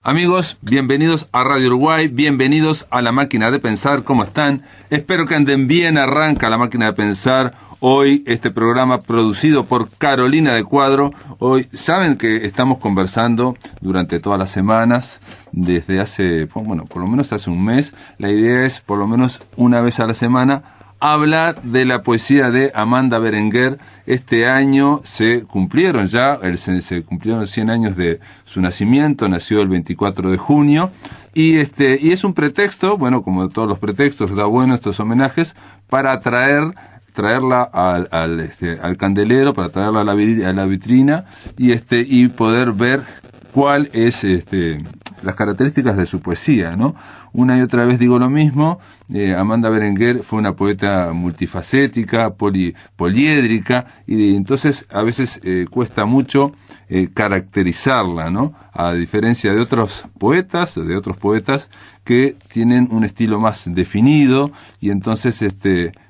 Amigos, bienvenidos a Radio Uruguay, bienvenidos a La Máquina de Pensar, ¿cómo están? Espero que anden bien, arranca La Máquina de Pensar. Hoy este programa producido por Carolina de Cuadro. Hoy saben que estamos conversando durante todas las semanas, desde hace, bueno, por lo menos hace un mes. La idea es, por lo menos una vez a la semana, hablar de la poesía de Amanda Berenguer. Este año se cumplieron ya, se cumplieron 100 años de su nacimiento, nació el 24 de junio, y es un pretexto, bueno, como todos los pretextos, da bueno estos homenajes, para traerla al candelero, para traerla a la vitrina, y poder ver cuál es las características de su poesía, ¿no? Una y otra vez digo lo mismo. Amanda Berenguer fue una poeta multifacética, poliédrica, y entonces a veces cuesta mucho caracterizarla, ¿no? A diferencia de otros poetas que tienen un estilo más definido, y entonces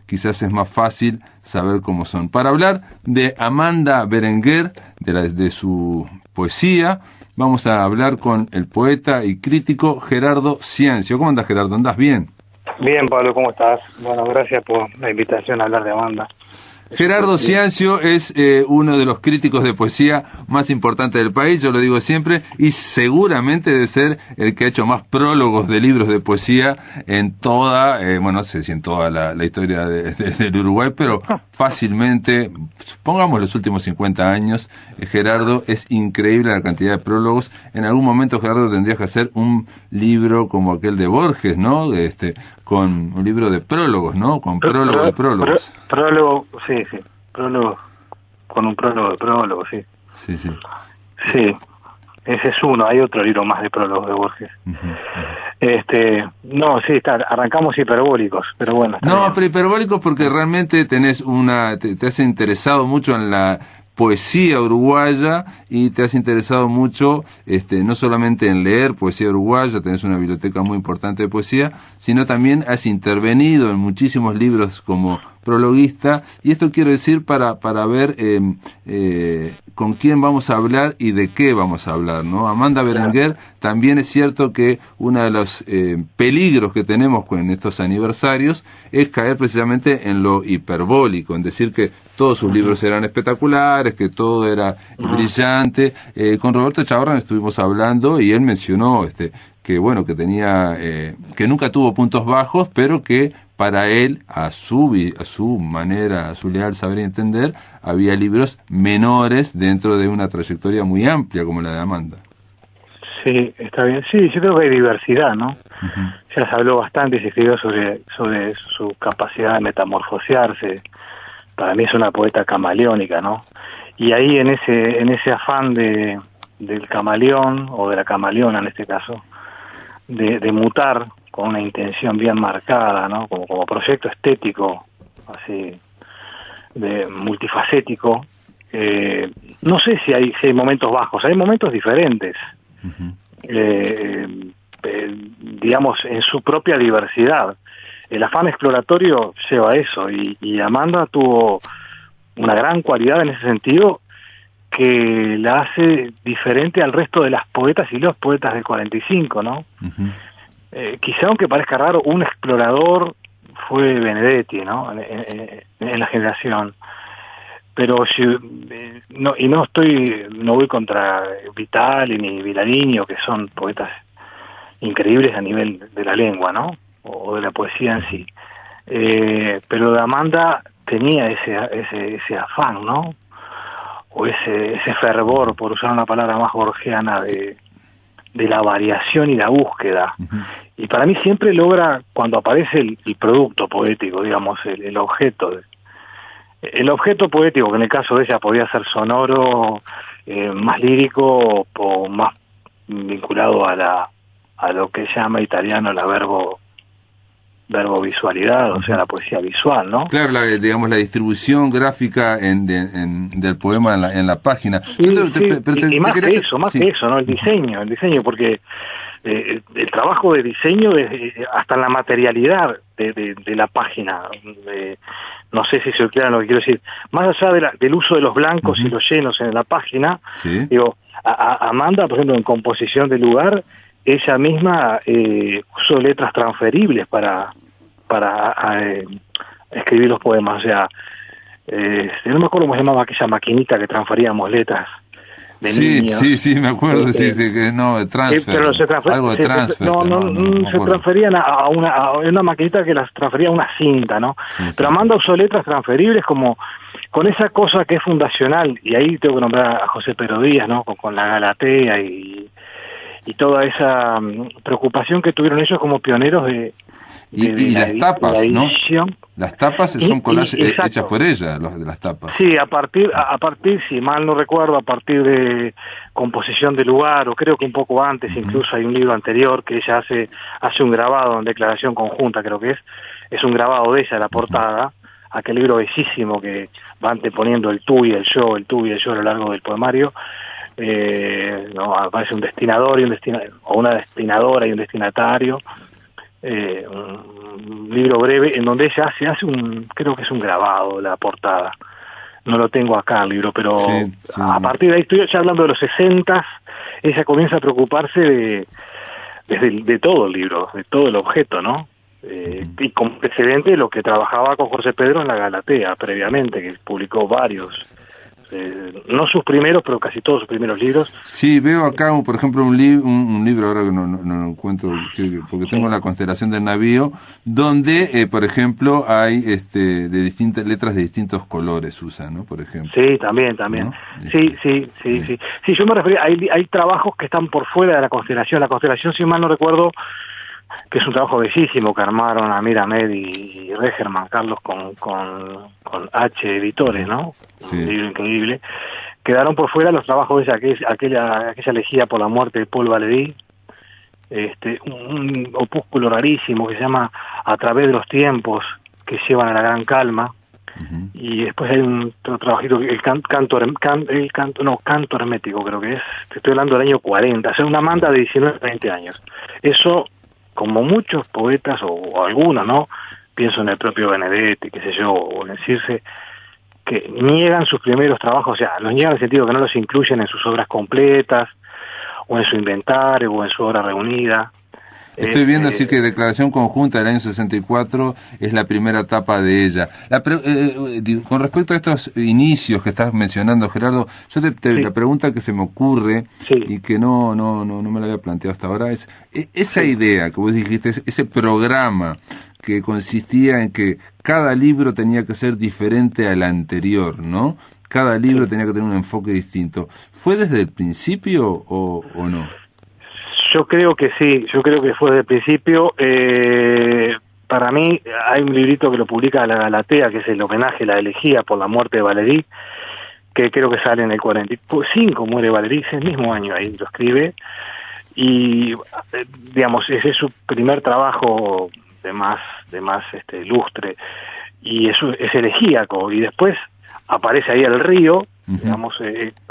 quizás es más fácil saber cómo son. Para hablar de Amanda Berenguer, de su poesía, vamos a hablar con el poeta y crítico Gerardo Ciancio. ¿Cómo andas, Gerardo? ¿Andás bien? Bien, Pablo, ¿cómo estás? Bueno, gracias por la invitación a hablar de Amanda. Gerardo Ciancio es uno de los críticos de poesía más importantes del país, yo lo digo siempre, y seguramente debe ser el que ha hecho más prólogos de libros de poesía en toda, no sé si en toda la historia del Uruguay, pero fácilmente, pongamos los últimos 50 años, Gerardo, es increíble la cantidad de prólogos. En algún momento, Gerardo, tendrías que hacer un libro como aquel de Borges, ¿no? Con un libro de prólogos, ¿no? Con prólogo de prólogos. Prólogo, sí. Prólogo, con un prólogo de prólogo, sí. Sí. Sí, ese es uno. Hay otro libro más de prólogos de Borges. No, sí, arrancamos hiperbólicos, pero bueno. No, pero hiperbólicos porque realmente tenés te has interesado mucho en la poesía uruguaya, y te has interesado mucho no solamente en leer poesía uruguaya, tenés una biblioteca muy importante de poesía, sino también has intervenido en muchísimos libros como prologuista, y esto quiero decir para ver con quién vamos a hablar y de qué vamos a hablar, ¿no? Amanda Berenguer, también es cierto que uno de los peligros que tenemos en estos aniversarios es caer precisamente en lo hiperbólico, en decir que todos sus libros eran espectaculares, que todo era brillante. Con Roberto Chavarran estuvimos hablando y él mencionó que bueno, que tenía que nunca tuvo puntos bajos, pero que para él, a su manera, a su leal saber y entender, había libros menores dentro de una trayectoria muy amplia como la de Amanda. Sí, está bien. Sí, yo creo que hay diversidad, ¿no? Ya se habló bastante y se escribió sobre su capacidad de metamorfosearse. Para mí es una poeta camaleónica, ¿no? Y ahí en ese afán del camaleón, o de la camaleona en este caso, de mutar con una intención bien marcada, ¿no? Como proyecto estético, así, de multifacético. No sé si hay momentos bajos, hay momentos diferentes, digamos, en su propia diversidad. El afán exploratorio lleva a eso, y Amanda tuvo una gran cualidad en ese sentido que la hace diferente al resto de las poetas y los poetas del 45, ¿no? Quizá, aunque parezca raro, un explorador fue Benedetti, ¿no? En la generación. Pero no voy contra Vitali ni Vilariño, que son poetas increíbles a nivel de la lengua, ¿no? O de la poesía en sí. Pero de Amanda tenía ese afán, ¿no? O ese fervor, por usar una palabra más borgiana, de la variación y la búsqueda. Y para mí siempre logra, cuando aparece el producto poético, digamos, el objeto poético, que en el caso de ella podía ser sonoro, más lírico, o más vinculado a lo que llama italiano la verbovisualidad, o sea, la poesía visual, ¿no? Claro, la distribución gráfica del poema en la página. Sí, y más que eso, ¿no? El diseño, porque el trabajo de diseño hasta en la materialidad de la página, no sé si se claro lo que quiero decir, más allá del uso de los blancos y los llenos en la página, digo, Amanda, por ejemplo, en composición de lugar, ella misma usó letras transferibles para escribir los poemas. O sea, no me acuerdo cómo se llamaba aquella maquinita que transferíamos letras de niños. Sí, me acuerdo, que no, transfer, pero algo de transfer. Se transferían a una maquinita que las transfería a una cinta, ¿no? Pero Amanda usó letras transferibles como con esa cosa que es fundacional, y ahí tengo que nombrar a José Pedro Díaz, ¿no? Con la Galatea y toda esa preocupación que tuvieron ellos como pioneros de las tapas, ¿no? edición. Las tapas son collages hechas por ella, los de las tapas. Sí, a partir, si mal no recuerdo, a partir de composición de lugar, o creo que un poco antes, incluso hay un libro anterior que ella hace un grabado en declaración conjunta, creo que es un grabado de ella, la portada, aquel libro bellísimo que va anteponiendo el tú y el yo a lo largo del poemario. Aparece un destinador o una destinadora y un destinatario. Un libro breve en donde ella hace creo que es un grabado la portada. No lo tengo acá el libro, pero a partir de ahí, estoy ya hablando de los 60, ella comienza a preocuparse de todo el libro, de todo el objeto, ¿no? Y con precedente lo que trabajaba con José Pedro en la Galatea previamente, que publicó varios, no sus primeros, pero casi todos sus primeros libros. Sí, veo acá, por ejemplo, un libro, ahora que no encuentro, porque tengo la constelación del navío, donde, por ejemplo, hay de distintas letras de distintos colores usan, ¿no? Por ejemplo. Sí, también. ¿No? Sí. Sí, yo me refería, hay trabajos que están por fuera de la constelación. La constelación, si mal no recuerdo, que es un trabajo bellísimo que armaron Amir Ahmed y Regerman Carlos con H Editores, ¿no? Sí. Un libro increíble. Quedaron por fuera los trabajos de aquella elegía por la muerte de Paul Valéry, un opúsculo rarísimo que se llama A través de los tiempos, que llevan a la gran calma. Y después hay otro trabajito, el canto hermético, creo que es, te estoy hablando del año 40, o sea, una Amanda de 19, 20 años. Eso, como muchos poetas, o algunos, ¿no? Pienso en el propio Benedetti, qué sé yo, o en Circe, que niegan sus primeros trabajos, o sea, los niegan en el sentido que no los incluyen en sus obras completas, o en su inventario, o en su obra reunida. Estoy viendo así que Declaración Conjunta del año 64 es la primera etapa de ella. Con respecto a estos inicios que estás mencionando, Gerardo, yo la pregunta que se me ocurre y que no me la había planteado hasta ahora es esa idea que vos dijiste, ese programa que consistía en que cada libro tenía que ser diferente al anterior, ¿no? Cada libro tenía que tener un enfoque distinto. ¿Fue desde el principio o no? Yo creo que sí, yo creo que fue desde el principio. Para mí hay un librito que lo publica la Galatea, que es el homenaje, la elegía por la muerte de Valéry, que creo que sale en el 45, muere Valéry, ese mismo año, ahí lo escribe, y digamos, ese es su primer trabajo de más lustre, y eso es elegíaco, y después aparece ahí el río, digamos,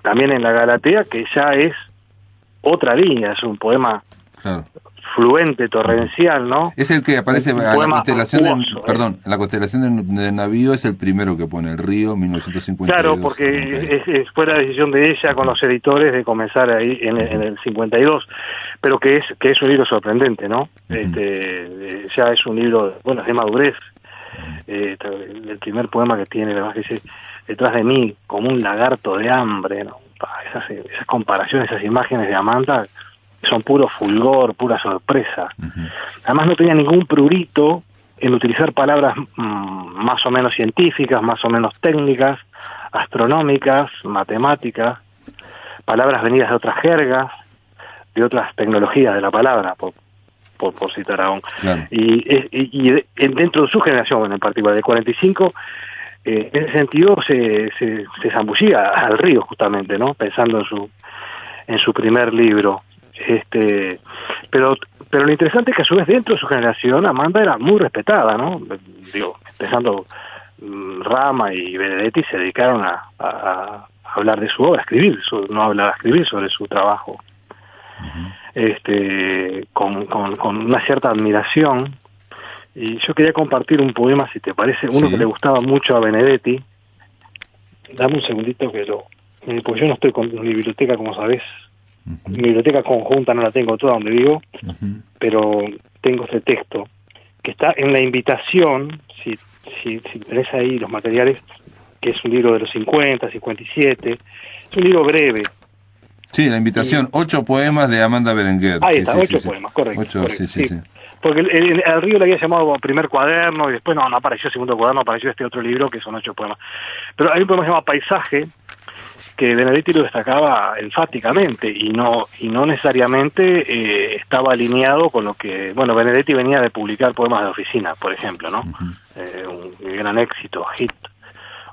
también en la Galatea, que ya es otra línea, es un poema fluente, torrencial, ¿no? Es el que aparece en la constelación en la constelación del navío, es el primero que pone el río, 1952. Claro, porque fue la decisión de ella con los editores de comenzar ahí en el 52, pero que es un libro sorprendente, ¿no? Ya es un libro, de madurez. El primer poema que tiene, además, que dice: detrás de mí, como un lagarto de hambre, ¿no? Esas comparaciones, esas imágenes de Amanda son puro fulgor, pura sorpresa. Además no tenía ningún prurito en utilizar palabras más o menos científicas, más o menos técnicas, astronómicas, matemáticas, palabras venidas de otras jergas, de otras tecnologías de la palabra, por citar aún. Claro. Y dentro de su generación en particular, de 45, en ese sentido se zambullía al río, justamente, ¿no? Pensando en su primer libro. Pero lo interesante es que a su vez dentro de su generación Amanda era muy respetada, ¿no? Digo, empezando Rama y Benedetti se dedicaron a hablar de su obra, a escribir sobre su trabajo, con una cierta admiración. Y yo quería compartir un poema, si te parece, uno que le gustaba mucho a Benedetti. Dame un segundito que lo Pues yo no estoy con mi biblioteca, como sabés. Mi biblioteca conjunta no la tengo toda donde vivo, pero tengo este texto que está en la invitación, si tenés ahí los materiales, que es un libro de los 50, 57, es un libro breve. Sí, la invitación, 8 poemas de Amanda Berenguer. Ahí está, 8 poemas, correcto. 8, correcto, sí. Porque el Río le había llamado primer cuaderno y después no apareció segundo cuaderno, apareció este otro libro que son 8 poemas. Pero hay un poema que se llama Paisaje, que Benedetti lo destacaba enfáticamente y no necesariamente estaba alineado con lo que... Bueno, Benedetti venía de publicar poemas de oficina, por ejemplo, ¿no? Un gran éxito, hit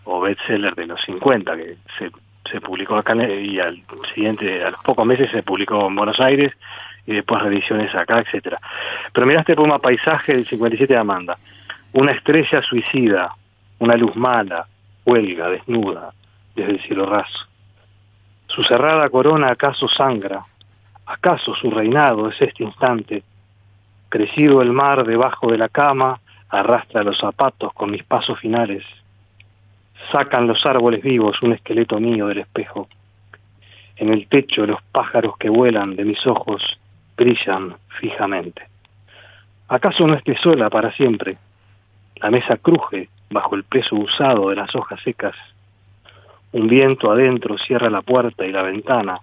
o bestseller de los 50, que se publicó acá y a los pocos meses se publicó en Buenos Aires y después reediciones acá, etcétera. Pero mirá este poema Paisaje del 57 de Amanda. Una estrella suicida, una luz mala, huelga, desnuda, desde el cielo raso. Su cerrada corona acaso sangra, acaso su reinado es este instante. Crecido el mar debajo de la cama, arrastra los zapatos con mis pasos finales. Sacan los árboles vivos un esqueleto mío del espejo. En el techo los pájaros que vuelan de mis ojos brillan fijamente. ¿Acaso no esté sola para siempre? La mesa cruje bajo el peso usado de las hojas secas. Un viento adentro cierra la puerta y la ventana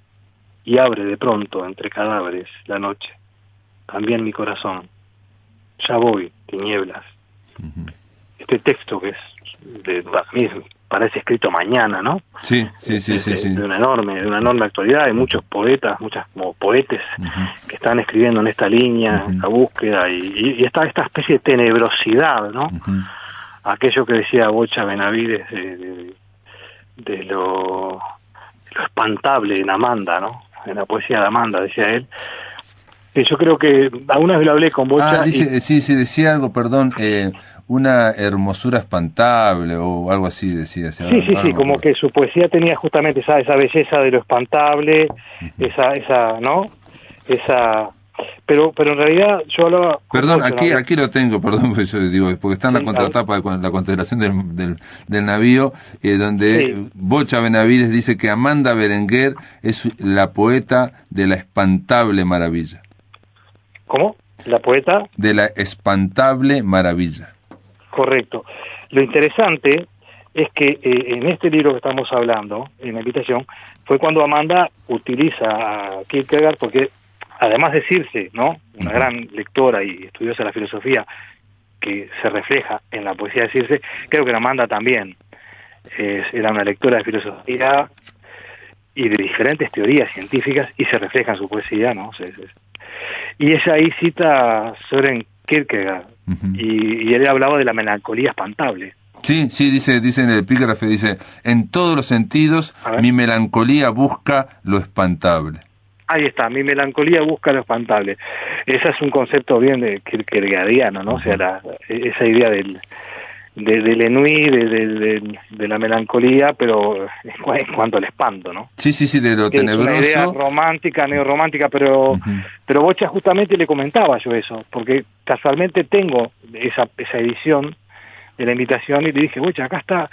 y abre de pronto entre cadáveres la noche. También mi corazón. Ya voy, tinieblas. Este texto que es para mí parece escrito mañana, ¿no? Sí. De una enorme actualidad. Hay muchos poetas, como poetes que están escribiendo en esta línea, la búsqueda y está esta especie de tenebrosidad, ¿no? Aquello que decía Bocha Benavides de lo espantable en Amanda, ¿no? En la poesía de Amanda, decía él. Que yo creo que alguna vez lo hablé con Bocha. Sí, decía algo, perdón, una hermosura espantable o algo así decía. Sí, como que su poesía tenía justamente esa belleza de lo espantable, esa, ¿no? Pero en realidad yo hablaba... Perdón, aquí lo tengo, perdón, porque yo digo, porque está en la contratapa de la constelación del navío, donde Bocha Benavides dice que Amanda Berenguer es la poeta de la espantable maravilla. ¿Cómo? ¿La poeta? De la espantable maravilla. Correcto. Lo interesante es que en este libro que estamos hablando, en la invitación, fue cuando Amanda utiliza a Kierkegaard, porque además de Circe, ¿no? Una gran lectora y estudiosa de la filosofía que se refleja en la poesía de Circe, creo que Amanda también era una lectora de filosofía y de diferentes teorías científicas y se refleja en su poesía, ¿no? Y ella ahí cita a Søren Kierkegaard y él hablaba de la melancolía espantable. Sí, dice en el epígrafe, dice, en todos los sentidos mi melancolía busca lo espantable. Ahí está, mi melancolía busca lo espantable. Ese es un concepto bien de kierkegaardiano, ¿no? O sea, esa idea del ennui, de la melancolía, pero en cuanto al espanto, ¿no? Sí, de lo tenebroso. Es una idea romántica, neorromántica, pero Bocha justamente le comentaba yo eso, porque casualmente tengo esa edición de la invitación y le dije, Bocha, acá está,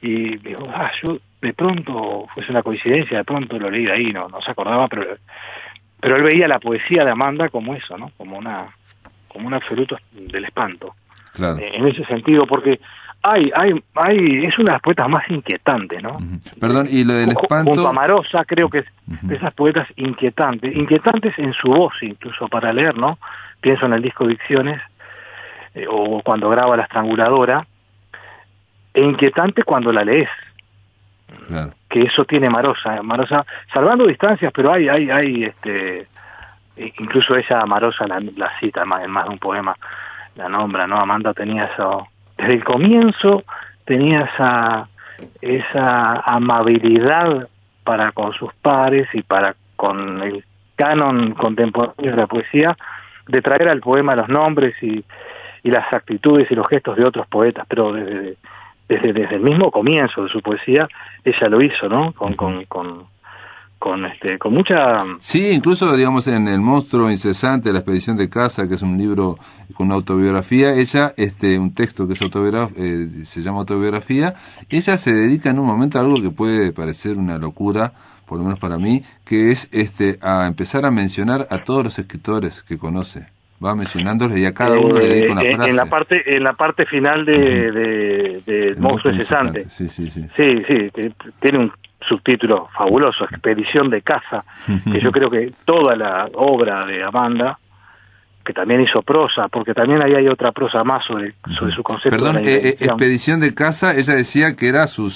y me dijo, yo de pronto, fue una coincidencia, de pronto lo leí de ahí, no se acordaba, pero él veía la poesía de Amanda como eso, ¿no? Como un absoluto del espanto. Claro. En ese sentido, porque es una de las poetas más inquietantes, ¿no? Perdón, y lo del espanto... Junto a Marosa, creo que es de esas poetas inquietantes en su voz incluso para leer, ¿no? Pienso en el disco Dicciones, o cuando graba La Estranguladora, e inquietante cuando la lees. Claro. Que eso tiene Marosa, salvando distancias, pero hay incluso ella, Marosa, la cita en más de un poema, la nombra, ¿no? Amanda tenía eso, desde el comienzo tenía esa amabilidad para con sus pares y para con el canon contemporáneo de la poesía, de traer al poema los nombres y las actitudes y los gestos de otros poetas, pero desde el mismo comienzo de su poesía ella lo hizo, ¿no? Con con mucha... Sí, incluso, digamos, en El monstruo incesante, La expedición de Casa, que es un libro con una autobiografía, ella, un texto que es se llama autobiografía, ella se dedica en un momento a algo que puede parecer una locura, por lo menos para mí, que es a empezar a mencionar a todos los escritores que conoce. Va mencionándoles y a cada uno le dedica una frase. En la parte final de El monstruo incesante. Sí. Sí, tiene un subtítulo fabuloso, Expedición de Caza, que yo creo que toda la obra de Amanda, que también hizo prosa, porque también ahí hay otra prosa más sobre su concepto. Perdón, de la invención. Expedición de Caza, ella decía que era su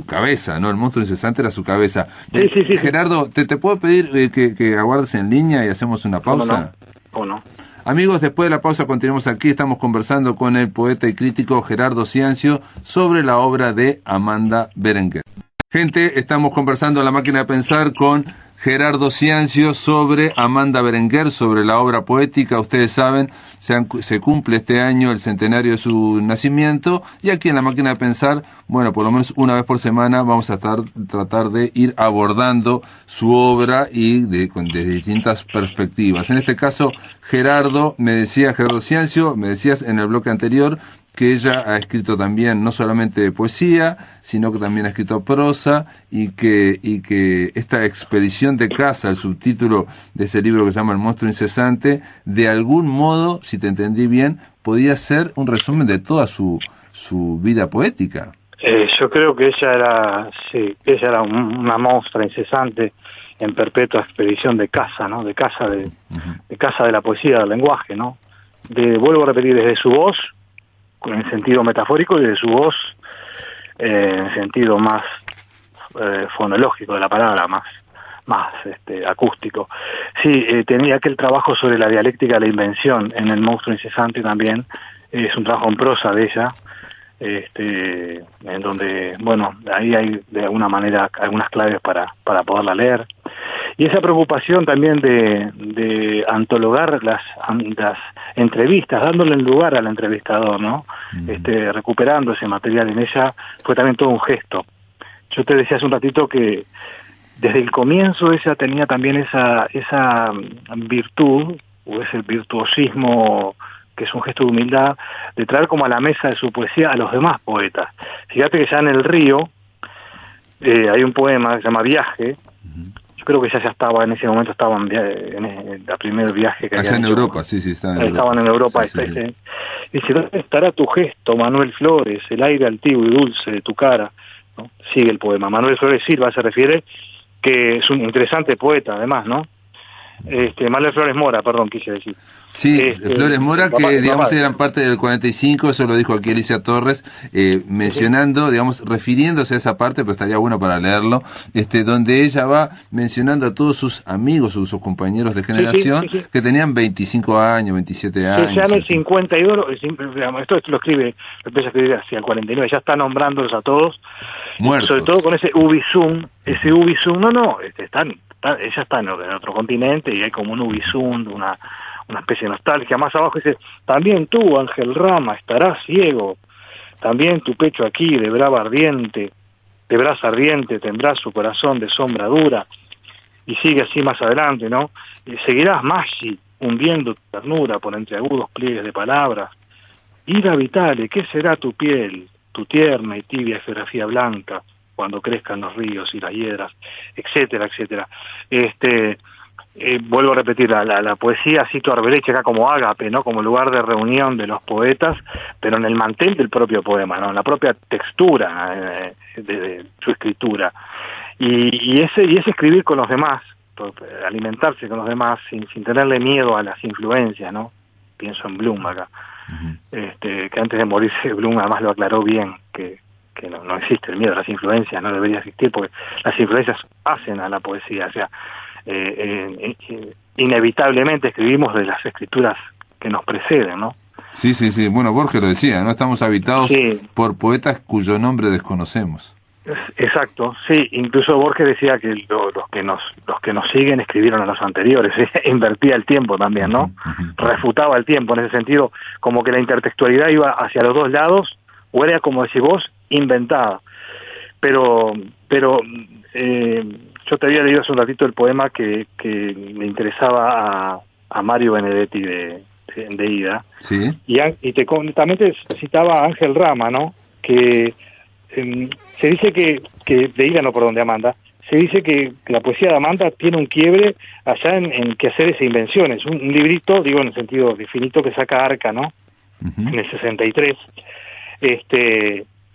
cabeza, ¿no? El monstruo incesante era su cabeza. Sí. Gerardo, ¿te puedo pedir que aguardes en línea y hacemos una pausa? ¿Cómo no? Amigos, después de la pausa continuamos aquí, estamos conversando con el poeta y crítico Gerardo Ciancio sobre la obra de Amanda Berenguer. Gente, estamos conversando en La Máquina de Pensar con Gerardo Ciancio sobre Amanda Berenguer, sobre la obra poética. Ustedes saben, se cumple este año el centenario de su nacimiento, y aquí en La Máquina de Pensar, bueno, por lo menos una vez por semana vamos a tratar de ir abordando su obra y desde distintas perspectivas. En este caso, Gerardo Ciancio, me decías en el bloque anterior que ella ha escrito también no solamente poesía, sino que también ha escrito prosa, y que esta expedición de caza, el subtítulo de ese libro que se llama El monstruo incesante, de algún modo, si te entendí bien, podía ser un resumen de toda su vida poética. Yo creo que ella era una monstrua incesante en perpetua expedición de caza, ¿no? De caza de caza de la poesía, del lenguaje, ¿no? Vuelvo a repetir, desde su voz, en el sentido metafórico, y de su voz en el sentido más fonológico de la palabra, más acústico. Sí, tenía aquel trabajo sobre la dialéctica de la invención en El monstruo incesante también, es un trabajo en prosa de ella, en donde, bueno, ahí hay de alguna manera algunas claves para poderla leer. Y esa preocupación también de antologar las entrevistas, dándole el lugar al entrevistador, ¿no? Recuperando ese material en ella, fue también todo un gesto. Yo te decía hace un ratito que desde el comienzo ella tenía también esa virtud, o ese virtuosismo, que es un gesto de humildad, de traer como a la mesa de su poesía a los demás poetas. Fíjate que ya en El río hay un poema que se llama Viaje. Yo creo que ya estaba, en ese momento estaban en el primer viaje que allá en Europa, sí, estaban en Europa. Sí. Dice, ¿dónde estará tu gesto, Manuel Flores, el aire altivo y dulce de tu cara? ¿No? Sigue el poema. Manuel Flores Silva se refiere, que es un interesante poeta además, ¿no? Manuel Flores Mora, perdón, quise decir. Sí, Flores Mora, que digamos eran parte del 45, eso lo dijo aquí Alicia Torres, mencionando, digamos, refiriéndose a esa parte, pero estaría bueno para leerlo, donde ella va mencionando a todos sus amigos, sus compañeros de generación, que tenían 25 años, 27 años. Ya en el 52, esto lo empieza a escribir hacia el 49, ya está nombrándolos a todos, muertos. Sobre todo con ese Ubisum, ella está en otro continente, y hay como un Ubisum, una especie de nostalgia. Más abajo dice, también tú, Ángel Rama, estarás ciego, también tu pecho aquí de brasa ardiente tendrás su corazón de sombra dura, y sigue así más adelante, ¿no? Y seguirás Maggi, hundiendo tu ternura por entre agudos pliegues de palabras. Ira Vitale, ¿qué será tu piel, tu tierna y tibia geografía blanca, cuando crezcan los ríos y las hiedras, etcétera, etcétera? Vuelvo a repetir, la poesía cito a Arbereche acá como ágape, ¿no? Como lugar de reunión de los poetas, pero en el mantel del propio poema, ¿no? En la propia textura de su escritura. Y ese escribir con los demás, alimentarse con los demás sin tenerle miedo a las influencias, ¿no? Pienso en Bloom acá. Que antes de morirse Bloom además lo aclaró bien, que no existe el miedo a las influencias, no debería existir, porque las influencias hacen a la poesía, o sea, inevitablemente escribimos de las escrituras que nos preceden, ¿no? Sí. Bueno, Borges lo decía, ¿no? Estamos habitados por poetas cuyo nombre desconocemos. Exacto, sí. Incluso Borges decía que los que nos siguen escribieron a los anteriores. Invertía el tiempo también, ¿no? Refutaba el tiempo en ese sentido, como que la intertextualidad iba hacia los dos lados, o era, como decís vos, inventada. Pero yo te había leído hace un ratito el poema que le interesaba a Mario Benedetti de Ida. Sí. También te citaba a Ángel Rama, ¿no? Que se dice que de Ida, no, perdón, de Amanda, se dice que la poesía de Amanda tiene un quiebre allá en quehaceres e invenciones. Un librito, digo en el sentido definito, que saca Arca, ¿no? Uh-huh. En el 63.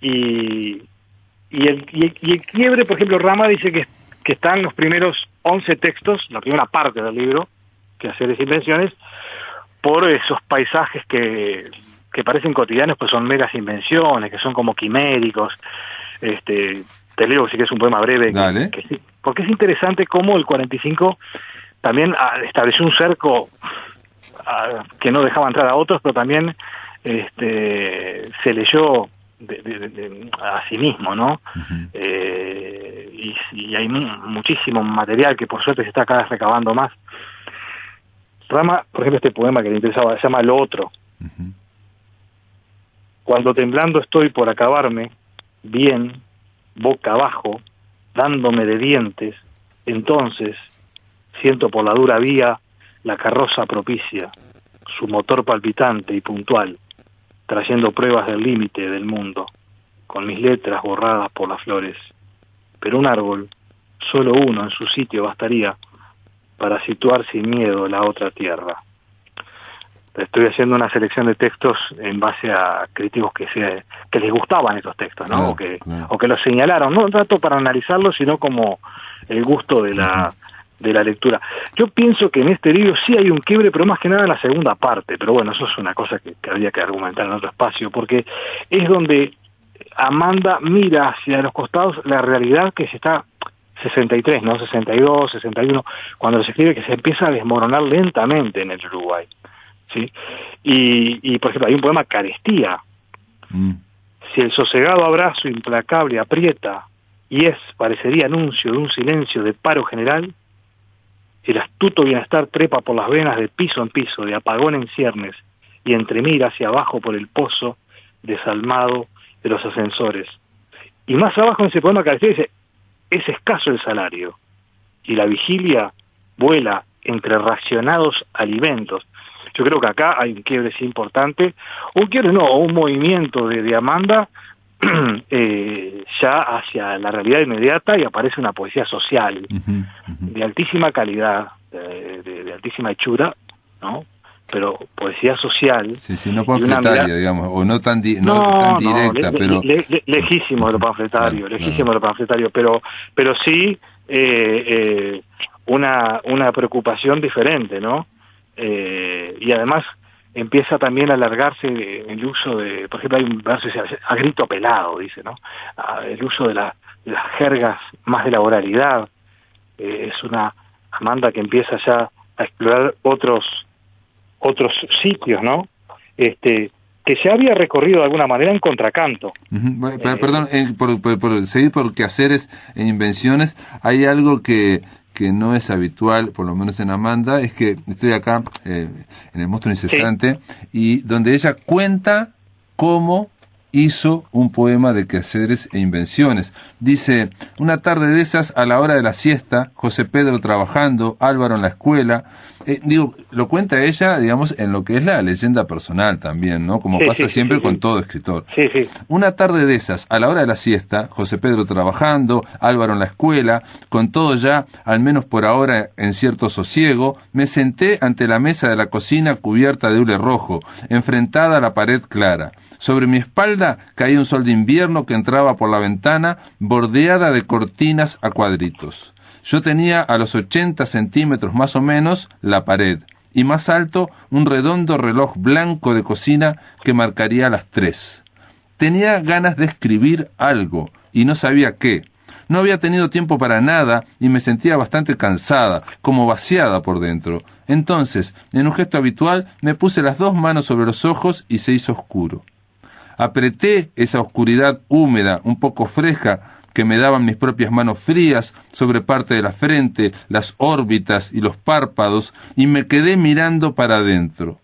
Y el quiebre, por ejemplo, Rama dice que están los primeros 11 textos, la primera parte del libro, quehaceres e invenciones, por esos paisajes que parecen cotidianos, pues son meras invenciones, que son como quiméricos. Te leo, sí que es un poema breve, porque es interesante cómo el 45 también estableció un cerco que no dejaba entrar a otros, pero también se leyó a sí mismo, ¿no? Uh-huh. Y hay muchísimo material que por suerte se está cada vez recabando más. Rama, por ejemplo, este poema que le interesaba, se llama Lo Otro. Uh-huh. Cuando temblando estoy por acabarme, bien, boca abajo, dándome de dientes, entonces siento por la dura vía la carroza propicia, su motor palpitante y puntual, trayendo pruebas del límite del mundo, con mis letras borradas por las flores. Pero un árbol, solo uno en su sitio bastaría para situar sin miedo la otra tierra. Estoy haciendo una selección de textos en base a críticos que les gustaban estos textos, ¿no? O que los señalaron, no tanto para analizarlos, sino como el gusto de la lectura. Yo pienso que en este libro sí hay un quiebre, pero más que nada en la segunda parte, pero bueno, eso es una cosa que habría que argumentar en otro espacio, porque es donde Amanda mira hacia los costados la realidad que se está 63, ¿no? 62, 61, cuando se escribe, que se empieza a desmoronar lentamente en el Uruguay, ¿sí? Y por ejemplo, hay un poema, Carestía. Si el sosegado abrazo implacable aprieta, y parecería anuncio de un silencio de paro general, el astuto bienestar trepa por las venas de piso en piso, de apagón en ciernes, y entremira hacia abajo por el pozo desalmado de los ascensores. Y más abajo en ese poema Carestía dice, es escaso el salario, y la vigilia vuela entre racionados alimentos. Yo creo que acá hay un quiebre importante, un movimiento de Amanda ya hacia la realidad inmediata, y aparece una poesía social de altísima calidad, de altísima hechura, ¿no? Pero poesía social. Sí, no panfletaria, digamos, o no tan directa, pero lejísimo de lo panfletario, de lo panfletario, pero sí una preocupación diferente, ¿no? Y además empieza también a alargarse el uso de, por ejemplo, hay un verso que dice, a grito pelado, dice, ¿no? El uso de las jergas más de la oralidad. Es una Amanda que empieza ya a explorar otros sitios, ¿no? Que se había recorrido de alguna manera en contracanto. Uh-huh. Perdón, por seguir por quehaceres e invenciones, hay algo que no es habitual, por lo menos en Amanda, es que estoy acá en El Monstruo Incesante, y donde ella cuenta cómo hizo un poema de quehaceres e invenciones. Dice, una tarde de esas, a la hora de la siesta, José Pedro trabajando, Álvaro en la escuela. Lo cuenta ella, digamos, en lo que es la leyenda personal también, ¿no? Como pasa siempre con todo escritor. Sí. Una tarde de esas, a la hora de la siesta, José Pedro trabajando, Álvaro en la escuela, con todo ya, al menos por ahora, en cierto sosiego, me senté ante la mesa de la cocina cubierta de hule rojo, enfrentada a la pared clara. Sobre mi espalda caía un sol de invierno que entraba por la ventana, bordeada de cortinas a cuadritos. Yo tenía a los 80 centímetros más o menos la pared, y más alto un redondo reloj blanco de cocina que marcaría las 3. Tenía ganas de escribir algo, y no sabía qué. No había tenido tiempo para nada, y me sentía bastante cansada, como vaciada por dentro. Entonces, en un gesto habitual, me puse las 2 manos sobre los ojos y se hizo oscuro. Apreté esa oscuridad húmeda, un poco fresca, que me daban mis propias manos frías sobre parte de la frente, las órbitas y los párpados, y me quedé mirando para adentro.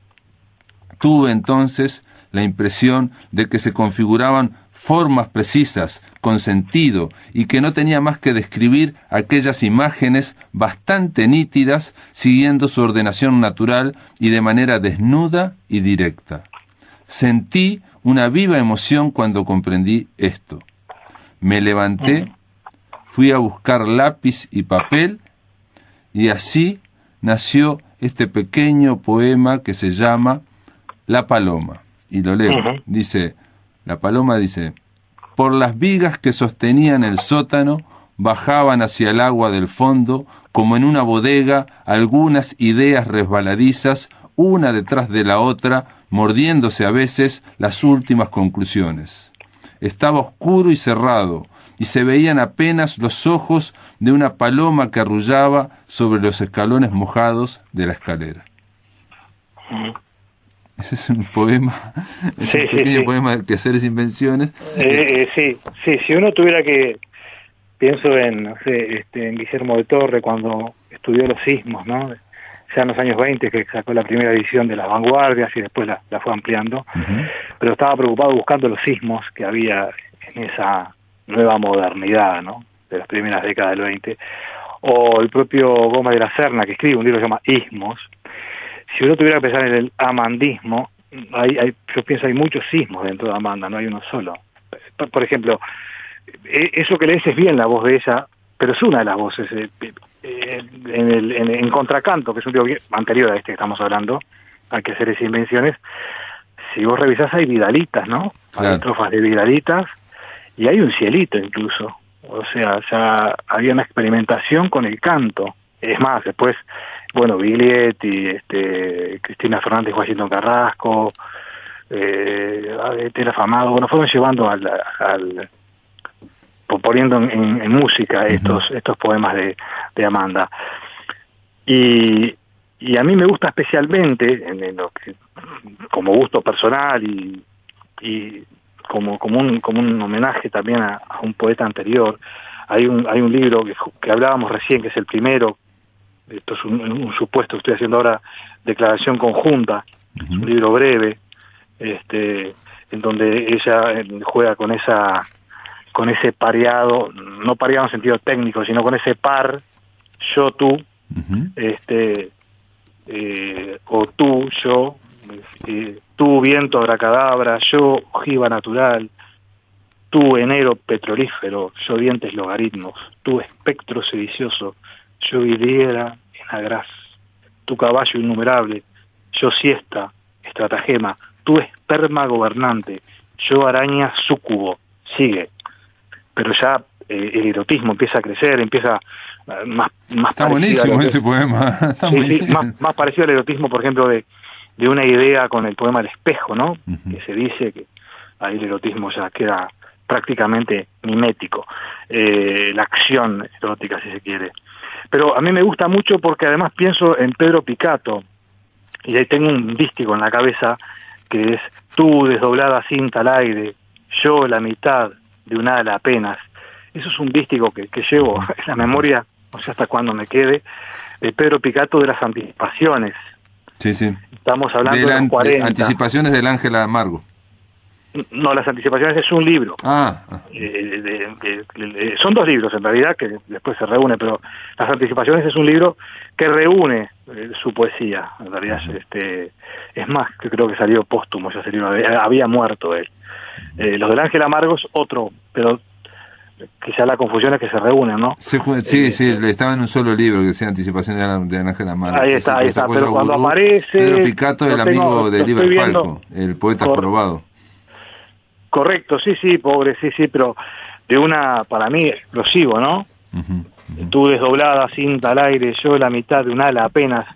Tuve entonces la impresión de que se configuraban formas precisas, con sentido, y que no tenía más que describir aquellas imágenes bastante nítidas, siguiendo su ordenación natural y de manera desnuda y directa. Sentí una viva emoción cuando comprendí esto. Me levanté, fui a buscar lápiz y papel, y así nació este pequeño poema que se llama La Paloma. Y lo leo. Dice, la paloma dice: por las vigas que sostenían el sótano, bajaban hacia el agua del fondo, como en una bodega, algunas ideas resbaladizas, una detrás de la otra, mordiéndose a veces las últimas conclusiones. Estaba oscuro y cerrado, y se veían apenas los ojos de una paloma que arrullaba sobre los escalones mojados de la escalera. Ese es un poema, es un pequeño poema de Quehaceres e Invenciones. Sí, si uno tuviera que, pienso en, no sé, en Guillermo de Torre cuando estudió los sismos, ¿no? Ya en los años 20, que sacó la primera edición de Las Vanguardias y después la fue ampliando, pero estaba preocupado buscando los sismos que había en esa nueva modernidad, ¿no? De las primeras décadas del 20. O el propio Gómez de la Serna, que escribe un libro que se llama Ismos. Si uno tuviera que pensar en el amandismo, yo pienso hay muchos sismos dentro de Amanda, no hay uno solo. Por ejemplo, eso que lees es bien la voz de ella, pero es una de las voces. En Contracanto, que es un libro anterior a este que estamos hablando, hay que hacer esas invenciones. Si vos revisás, hay vidalitas, ¿no? Claro. Hay estrofas de vidalitas y hay un cielito incluso. O sea, ya había una experimentación con el canto. Es más, después, bueno, Biglietti, Cristina Fernández, Washington Carrasco, Tera Famado, bueno, fueron llevando poniendo en música estos poemas de Amanda. Y a mí me gusta especialmente, en lo que, como gusto personal y como un homenaje también a un poeta anterior, hay un libro que hablábamos recién, que es el primero. Esto es un supuesto que estoy haciendo ahora, Declaración Conjunta, un libro breve, en donde ella juega con ese pareado, no pareado en sentido técnico, sino con ese par, yo, tú, o tú, yo, tú, viento, abracadabra, yo, ojiva natural, tú, enero petrolífero, yo, dientes logaritmos, tú, espectro sedicioso, yo, vidriera en agraz, tu caballo innumerable, yo, siesta, estratagema, tu esperma gobernante, yo, araña súcubo, sigue. Pero ya el erotismo empieza a crecer, empieza más está buenísimo ese poema. Está más parecido al erotismo, por ejemplo, de una idea con el poema El espejo, ¿no? Que se dice que ahí el erotismo ya queda prácticamente mimético, la acción erótica, si se quiere. Pero a mí me gusta mucho porque además pienso en Pedro Picato, y ahí tengo un dístico en la cabeza que es: tú, desdoblada cinta al aire, yo, la mitad de un ala apenas. Eso es un dístico que llevo en la memoria, no sé hasta cuándo me quede, de Pedro Picato, de las anticipaciones. Sí. Estamos hablando de los 40. Anticipaciones del Ángel Amargo. No, las anticipaciones es un libro. Son dos libros en realidad, que después se reúnen, pero las anticipaciones es un libro que reúne su poesía. En realidad es más, que creo que salió póstumo ya ese libro, había muerto él. Los del Ángel Amargo es otro, pero quizá la confusión es que se reúnen, ¿no? Sí, estaba en un solo libro que decía Anticipaciones de Ángel Amargo. Ahí está, pero cuando aparece... Pedro Picato, el amigo de Liber Falco, el poeta jorobado. Correcto, sí, pobre, sí, pero de una, para mí, explosivo, ¿no? Tú, desdoblada, cinta al aire, yo, la mitad de un ala apenas,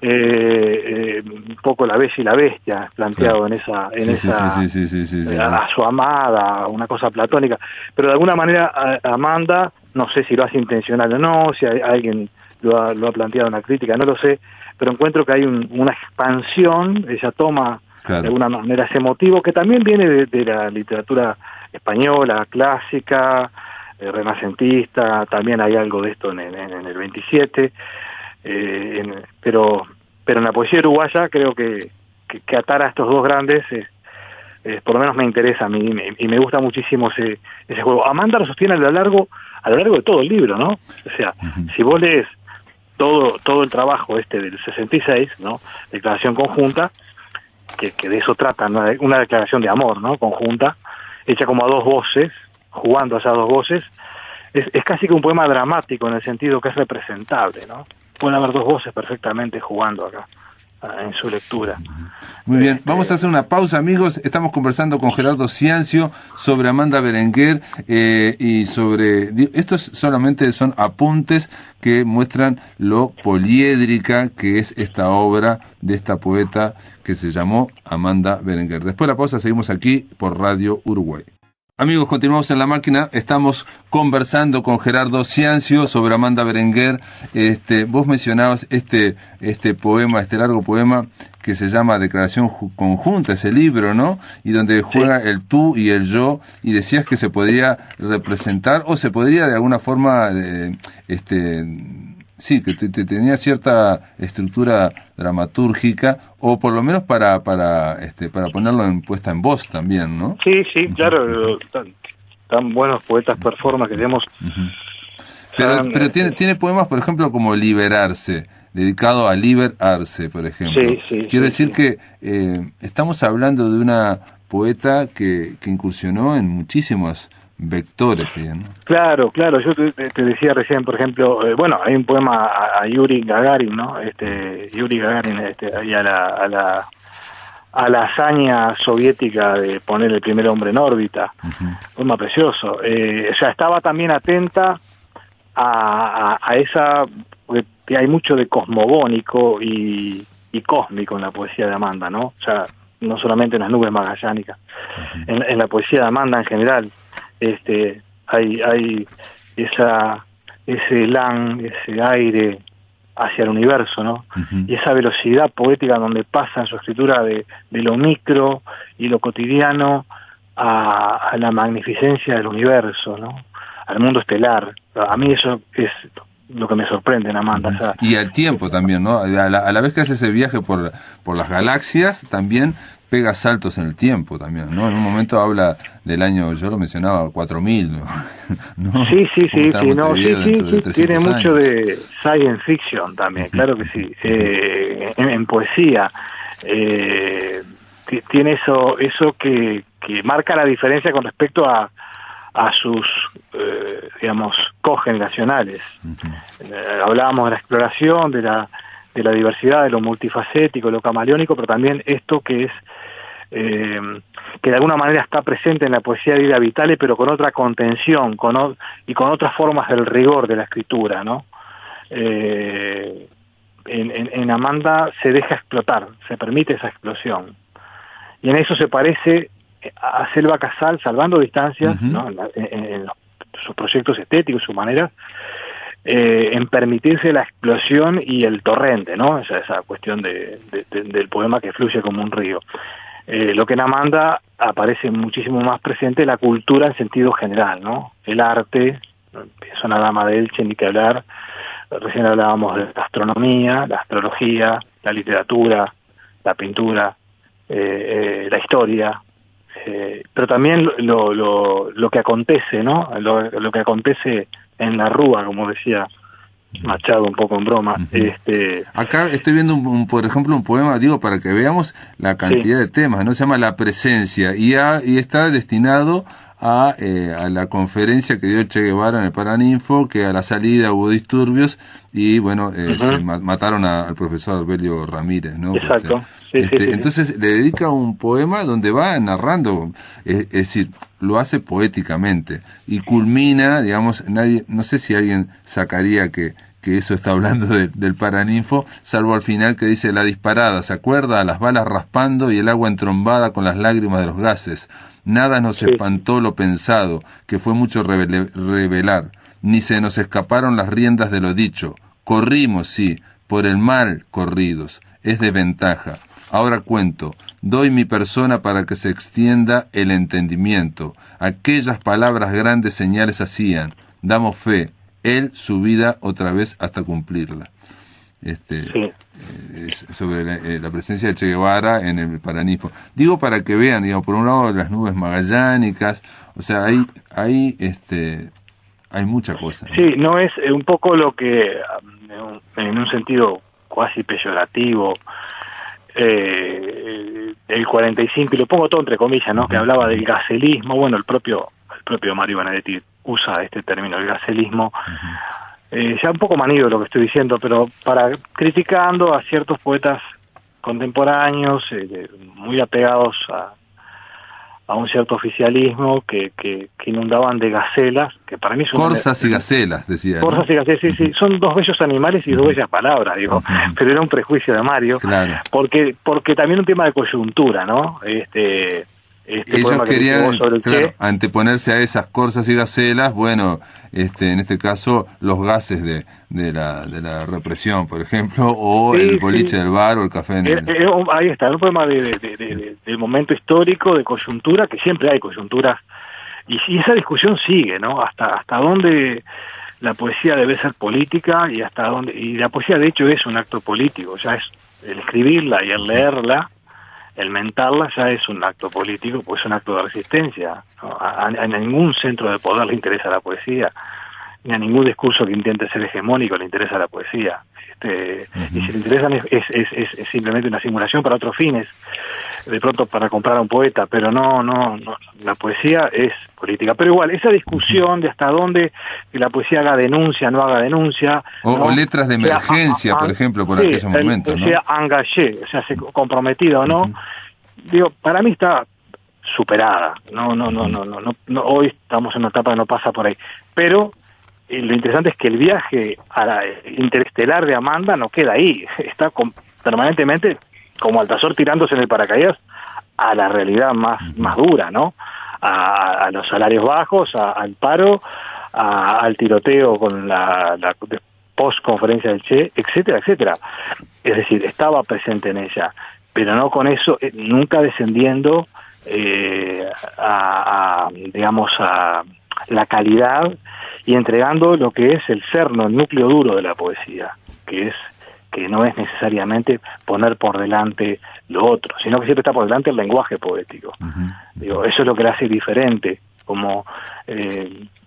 un poco La Bella y la Bestia, planteado en esa a su amada, una cosa platónica, pero de alguna manera Amanda, no sé si lo hace intencional o no, si alguien lo ha planteado en la crítica, no lo sé, pero encuentro que hay una expansión, ella toma de alguna manera ese motivo que también viene de la literatura española, clásica, renacentista, también hay algo de esto en el 27, pero en la poesía uruguaya creo que atar a estos dos grandes por lo menos me interesa a mí y me gusta muchísimo ese juego. Amanda lo sostiene a lo largo de todo el libro, ¿no? O sea, si vos lees todo el trabajo del 66, ¿no? Declaración conjunta, que de eso trata, ¿no? Una declaración de amor, ¿no? Conjunta, hecha como a dos voces, jugando a esas dos voces, es casi que un poema dramático en el sentido que es representable, ¿no? Pueden haber dos voces perfectamente jugando acá en su lectura. Muy bien, vamos a hacer una pausa, amigos. Estamos conversando con Gerardo Ciancio sobre Amanda Berenguer y sobre... Estos solamente son apuntes que muestran lo poliédrica que es esta obra de esta poeta que se llamó Amanda Berenguer. Después de la pausa seguimos aquí por Radio Uruguay. Amigos, continuamos en la máquina, estamos conversando con Gerardo Ciancio sobre Amanda Berenguer. Vos mencionabas este poema, este largo poema que se llama Declaración Conjunta, ese libro, ¿no? Y donde juega el tú y el yo, y decías que se podía representar o se podría de alguna forma, sí, que tenía cierta estructura dramatúrgica, o por lo menos para ponerlo puesta en voz también, ¿no? Sí, claro, tan buenos poetas performance que tenemos. Pero tiene poemas, por ejemplo, como Liberarse, dedicado a liberarse, por ejemplo. Quiero decir que estamos hablando de una poeta que incursionó en muchísimos vectores, ¿no? Claro, yo te decía recién, por ejemplo, hay un poema a Yuri Gagarin, ¿no? Yuri Gagarin, y a la hazaña soviética de poner el primer hombre en órbita. Poema precioso. O sea, estaba también atenta a esa, porque hay mucho de cosmogónico y cósmico en la poesía de Amanda, ¿no? O sea, no solamente en las nubes magallánicas, en la poesía de Amanda en general. Hay ese elan, ese aire hacia el universo, ¿no? Y esa velocidad poética donde pasa en su escritura de lo micro y lo cotidiano a la magnificencia del universo, ¿no? Al mundo estelar. A mí eso es lo que me sorprende en Amanda. O sea, y al tiempo también, ¿no? A la vez que hace ese viaje por las galaxias, también pega saltos en el tiempo también, ¿no? En un momento habla del año, yo lo mencionaba, 4000, ¿no? Sí, tiene mucho de science fiction también, claro que sí. En poesía tiene eso que marca la diferencia con respecto a sus, digamos, cogeneracionales. Hablábamos de la exploración, de la diversidad, de lo multifacético, de lo camaleónico, pero también esto que es que de alguna manera está presente en la poesía de Ida Vitale, pero con otra contención, y con otras formas del rigor de la escritura, ¿no? En Amanda se deja explotar, se permite esa explosión, y en eso se parece a Selva Casal, salvando distancias, ¿no? En sus proyectos estéticos, su manera, en permitirse la explosión y el torrente, ¿no? Esa cuestión del poema que fluye como un río. Lo que en Amanda aparece muchísimo más presente la cultura en sentido general, ¿no? El arte, es una dama de Elche, ni que hablar. Recién hablábamos de la astronomía, la astrología, la literatura, la pintura, la historia, pero también lo que acontece, ¿no? Lo que acontece en la rúa, como decía Machado un poco en broma. Acá estoy viendo por ejemplo un poema, digo, para que veamos la cantidad de temas, ¿no? Se llama La Presencia y está destinado a la conferencia que dio Che Guevara en el Paraninfo, que a la salida hubo disturbios y bueno, se mataron al profesor Albelio Ramírez, ¿no? Exacto. Entonces le dedica un poema donde va narrando, es decir, lo hace poéticamente y culmina, digamos, no sé si alguien sacaría que eso está hablando del Paraninfo, salvo al final que dice la disparada, ¿se acuerda? Las balas raspando y el agua entrombada con las lágrimas de los gases. Nada nos espantó lo pensado, que fue mucho revelar, ni se nos escaparon las riendas de lo dicho. Corrimos, sí, por el mal corridos, es de ventaja. Ahora cuento, doy mi persona para que se extienda el entendimiento. Aquellas palabras grandes señales hacían, damos fe, él su vida otra vez hasta cumplirla. sobre la presencia de Che Guevara en el Paraninfo. Digo para que vean, digamos, por un lado las nubes magallánicas, o sea, hay mucha cosa, ¿no? Sí, no es un poco lo que, en un sentido cuasi peyorativo, el 45, y lo pongo todo entre comillas, ¿no? Que hablaba del gacelismo. Bueno, el propio Mario Benedetti usa este término, el gacelismo. Ya un poco manido lo que estoy diciendo, pero criticando a ciertos poetas contemporáneos, muy apegados a un cierto oficialismo que inundaban de gacelas, que para mí son... Corzas y gacelas, decía, ¿no? Corzas y gacelas, sí, son dos bellos animales y dos bellas palabras, digo, pero era un prejuicio de Mario, claro. porque también un tema de coyuntura, ¿no? Ellos querían, claro, anteponerse a esas corzas y gacelas, bueno, en este caso, los gases de la represión, por ejemplo, o sí, el boliche del bar o el café en ahí está, un problema del momento histórico, de coyuntura, que siempre hay coyunturas, y esa discusión sigue, ¿no? Hasta dónde la poesía debe ser política y hasta dónde, y la poesía de hecho es un acto político, ya es el escribirla y el leerla, el mentarla ya es un acto político, pues es un acto de resistencia, ¿no? A ningún centro de poder le interesa la poesía, ni a ningún discurso que intente ser hegemónico le interesa la poesía. Y si le interesan es simplemente una simulación para otros fines, de pronto para comprar a un poeta, pero no, la poesía es política. Pero igual, esa discusión de hasta dónde que la poesía haga denuncia, no haga denuncia... O letras de emergencia, por ejemplo, por aquellos momentos, ¿no? Sea engagé, o sea, comprometida o no, digo, para mí está superada. No, hoy estamos en una etapa que no pasa por ahí. Pero lo interesante es que el viaje a la interestelar de Amanda no queda ahí, está permanentemente como Altazor tirándose en el paracaídas a la realidad más dura, ¿no? A los salarios bajos, al paro, al tiroteo con la post-conferencia del Che, etcétera, etcétera. Es decir, estaba presente en ella, pero no con eso, nunca descendiendo digamos, a la calidad y entregando lo que es el cerno, el núcleo duro de la poesía, que no es necesariamente poner por delante lo otro, sino que siempre está por delante el lenguaje poético. Digo, eso es lo que la hace diferente, como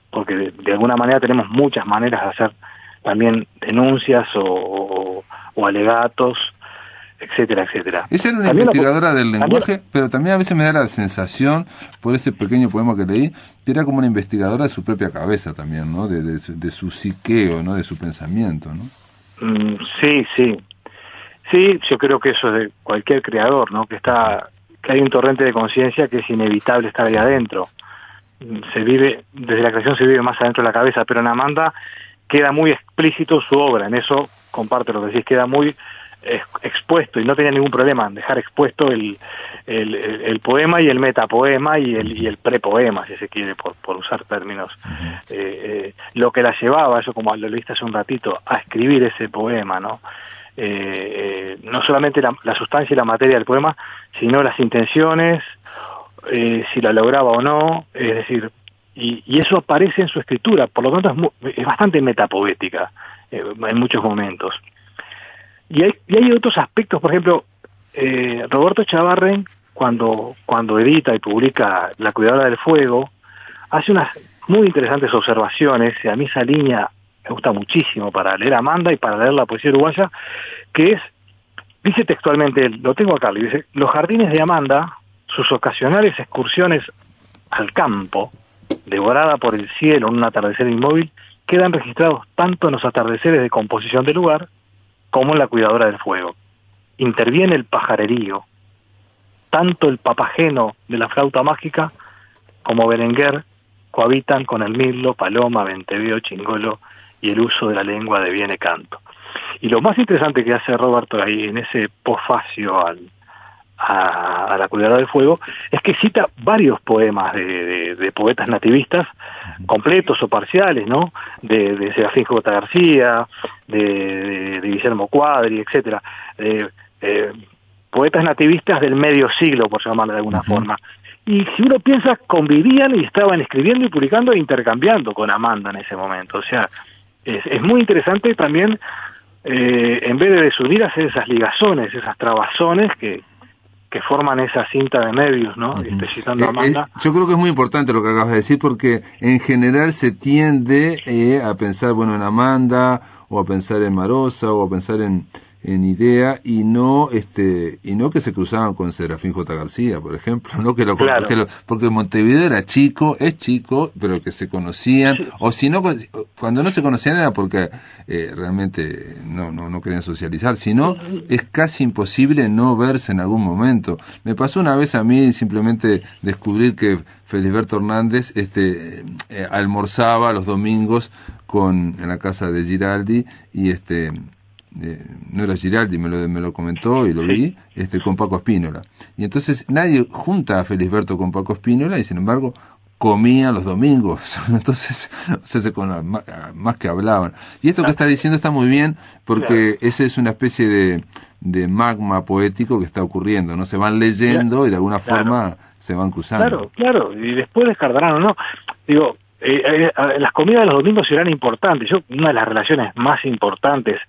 porque de alguna manera tenemos muchas maneras de hacer también denuncias o alegatos, etcétera, etcétera. Ella era una investigadora del lenguaje, pero también a veces me da la sensación, por ese pequeño poema que leí, que era como una investigadora de su propia cabeza también, ¿no? De su psiqueo, ¿no? De su pensamiento, ¿no? Sí, yo creo que eso es de cualquier creador, ¿no? Que hay un torrente de conciencia que es inevitable estar ahí adentro. Desde la creación se vive más adentro de la cabeza, pero en Amanda queda muy explícito su obra, en eso comparto lo que decís, queda muy expuesto, y no tenía ningún problema en dejar expuesto el poema y el metapoema y el prepoema, si se quiere, por usar términos. Lo que la llevaba, eso como lo leíste hace un ratito, a escribir ese poema, ¿no? No solamente la sustancia y la materia del poema, sino las intenciones, si la lograba o no, es decir, y eso aparece en su escritura, por lo tanto es bastante metapoética en muchos momentos. Y hay otros aspectos, por ejemplo, Roberto Chavarren, cuando edita y publica La Cuidadora del Fuego, hace unas muy interesantes observaciones, y a mí esa línea me gusta muchísimo para leer a Amanda y para leer la poesía uruguaya, que dice textualmente, lo tengo acá, le dice: los jardines de Amanda, sus ocasionales excursiones al campo, devorada por el cielo en un atardecer inmóvil, quedan registrados tanto en los atardeceres de composición del lugar como en La Cuidadora del Fuego. Interviene el pajarerío, tanto el papageno de la flauta mágica como Berenguer cohabitan con el mirlo, paloma, venteveo, chingolo y el uso de la lengua de viene canto. Y lo más interesante que hace Roberto ahí en ese posfacio a La Cuidadora del Fuego es que cita varios poemas de poetas nativistas, completos o parciales, ¿no? De Serafín J. García, de Guillermo Cuadri, etcétera, poetas nativistas del medio siglo, por llamarlo de alguna forma. Y si uno piensa, convivían y estaban escribiendo y publicando e intercambiando con Amanda en ese momento. O sea, es muy interesante también en vez de desunir, hacer esas ligazones, esas trabazones que forman esa cinta de medios, ¿no? Citando a Amanda. Yo creo que es muy importante lo que acabas de decir, porque en general se tiende a pensar, bueno, en Amanda, o a pensar en Marosa, o a pensar en Idea, y no que se cruzaban con Serafín J. García, por ejemplo, no Claro. porque Montevideo era chico, es chico, pero que se conocían, sí. O si no, cuando no se conocían era porque realmente no querían socializar, sino es casi imposible no verse en algún momento. Me pasó una vez a mí simplemente descubrir que Felisberto Hernández almorzaba los domingos en la casa de Giraldi, y no era Giraldi, me lo comentó y lo vi, con Paco Spínola. Y entonces nadie junta a Felisberto con Paco Spínola, y sin embargo comía los domingos. Entonces, más que hablaban. Y esto que está diciendo está muy bien, porque esa es una especie de magma poético que está ocurriendo, ¿no? Se van leyendo y de alguna forma se van cruzando. Claro, y después descartarán o no. Digo, las comidas de los domingos serán importantes. Una de las relaciones más importantes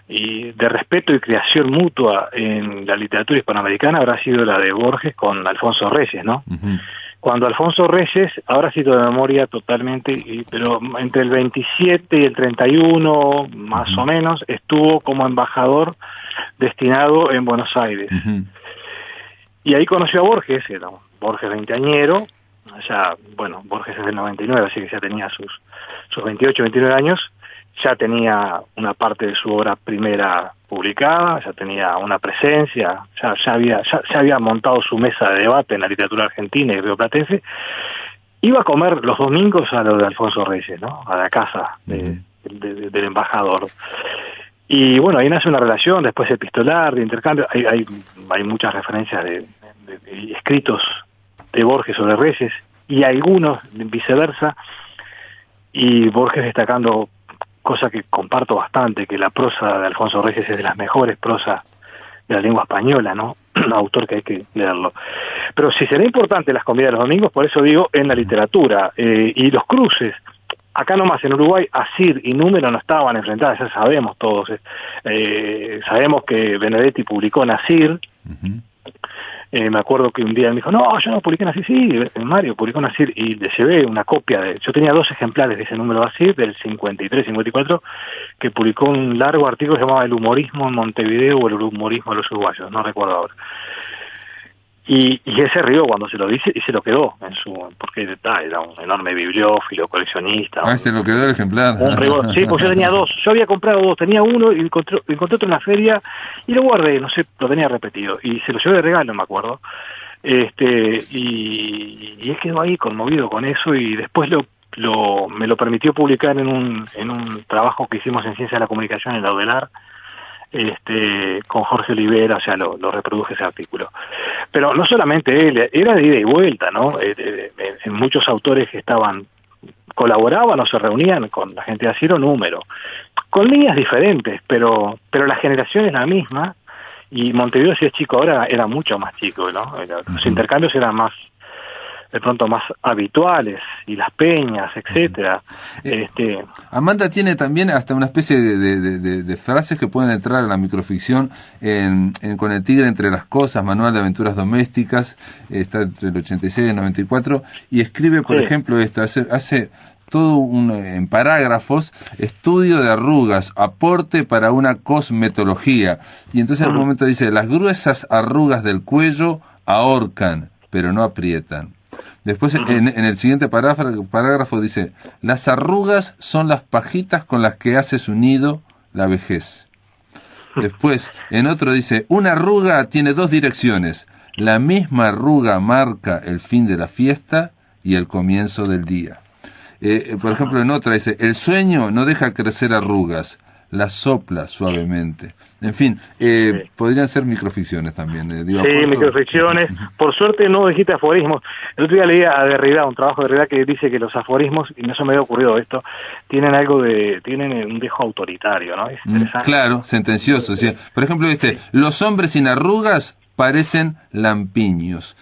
y de respeto y creación mutua en la literatura hispanoamericana habrá sido la de Borges con Alfonso Reyes, ¿no? Uh-huh. Cuando Alfonso Reyes, ahora cito de memoria totalmente, pero entre el 27 y el 31, más o menos, estuvo como embajador destinado en Buenos Aires. Uh-huh. Y ahí conoció a Borges, era un Borges veinteañero, Borges es del 99, así que ya tenía sus 28, 29 años, ya tenía una parte de su obra primera publicada, ya tenía una presencia, ya había montado su mesa de debate en la literatura argentina y rioplatense. Iba a comer los domingos a lo de Alfonso Reyes, ¿no? A la casa del embajador. Y bueno, ahí nace una relación, después epistolar, de intercambio. Hay muchas referencias de escritos de Borges sobre Reyes, y algunos viceversa, y Borges destacando, cosa que comparto bastante, que la prosa de Alfonso Reyes es de las mejores prosas de la lengua española, ¿no? Un autor que hay que leerlo. Pero si será importante las comidas de los domingos, por eso digo, en la literatura, y los cruces. Acá nomás en Uruguay, Asir y Número no estaban enfrentadas, ya sabemos todos. Sabemos que Benedetti publicó en Asir. Uh-huh. Me acuerdo que un día me dijo, no, yo no publiqué en Asir. Sí, Mario publicó en Asir, y le llevé una copia yo tenía 2 ejemplares de ese número de Asir, del 53-54, que publicó un largo artículo que se llamaba El humorismo en Montevideo, o el humorismo de los uruguayos, no recuerdo ahora. Y él se rió cuando se lo dice, y se lo quedó porque era un enorme bibliófilo, coleccionista. Se lo quedó el ejemplar. Un rigor. Sí, pues yo tenía 2. Yo había comprado 2, tenía uno y encontré otro en la feria y lo guardé, no sé, lo tenía repetido. Y se lo llevé de regalo, me acuerdo. Y él quedó ahí conmovido con eso, y después me lo permitió publicar en un trabajo que hicimos en Ciencia de la Comunicación en la UDELAR, con Jorge Olivera, lo reproduje ese artículo. Pero no solamente él, era de ida y vuelta, ¿no? Muchos autores que colaboraban o se reunían con la gente de Asir o Número, con líneas diferentes, pero la generación es la misma, y Montevideo, si es chico ahora, era mucho más chico, ¿no? Los intercambios eran de pronto más habituales, y las peñas, etcétera. Amanda tiene también hasta una especie de frases que pueden entrar a la microficción con El tigre entre las cosas, Manual de aventuras domésticas, está entre el 86 y el 94, y escribe, por ejemplo, esto, hace todo en parágrafos, estudio de arrugas, aporte para una cosmetología, y entonces en un momento dice, las gruesas arrugas del cuello ahorcan, pero no aprietan. Después en el siguiente parágrafo dice, las arrugas son las pajitas con las que hace su nido la vejez. Después en otro dice, una arruga tiene 2 direcciones, la misma arruga marca el fin de la fiesta y el comienzo del día. Por ejemplo, en otra dice, el sueño no deja crecer arrugas, las sopla suavemente. En fin, podrían ser microficciones también. Microficciones. Por suerte no dijiste aforismos. El otro día leía a Derrida, un trabajo de Derrida que dice que los aforismos, y no se me había ocurrido esto, tienen un dejo autoritario, ¿no? Es interesante. Claro, sentencioso. Sí. Por ejemplo, los hombres sin arrugas parecen lampiños.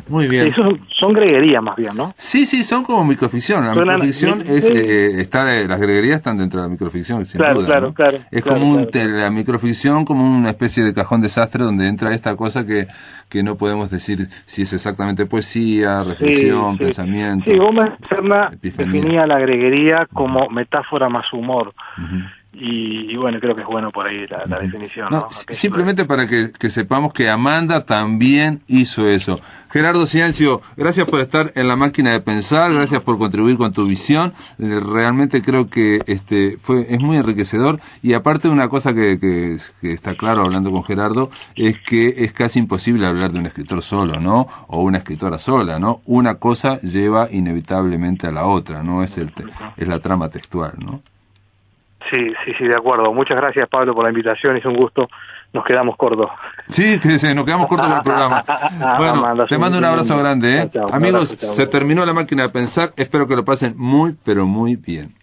Muy bien. Sí, son greguerías más bien, ¿no? Sí, son como microficción. La microficción es, las greguerías están dentro de la microficción, sin duda, ¿no? Es como la microficción como una especie de cajón desastre donde entra esta cosa que no podemos decir si es exactamente poesía, reflexión, pensamiento. Sí, Gómez Serna definía la greguería como metáfora más humor. Uh-huh. Y bueno, creo que es bueno por ahí la definición. No, simplemente para que sepamos que Amanda también hizo eso. Gerardo Ciancio, gracias por estar en la máquina de pensar, gracias por contribuir con tu visión. Realmente creo que es muy enriquecedor. Y aparte una cosa que está claro hablando con Gerardo, es que es casi imposible hablar de un escritor solo, ¿no? O una escritora sola, ¿no? Una cosa lleva inevitablemente a la otra, ¿no? Es la trama textual, ¿no? Sí, de acuerdo. Muchas gracias, Pablo, por la invitación. Es un gusto. Nos quedamos cortos. Sí, nos quedamos cortos con el programa. Bueno, te mando un abrazo grande, ¿eh? Chao, amigos, se terminó la máquina de pensar. Espero que lo pasen muy, pero muy bien.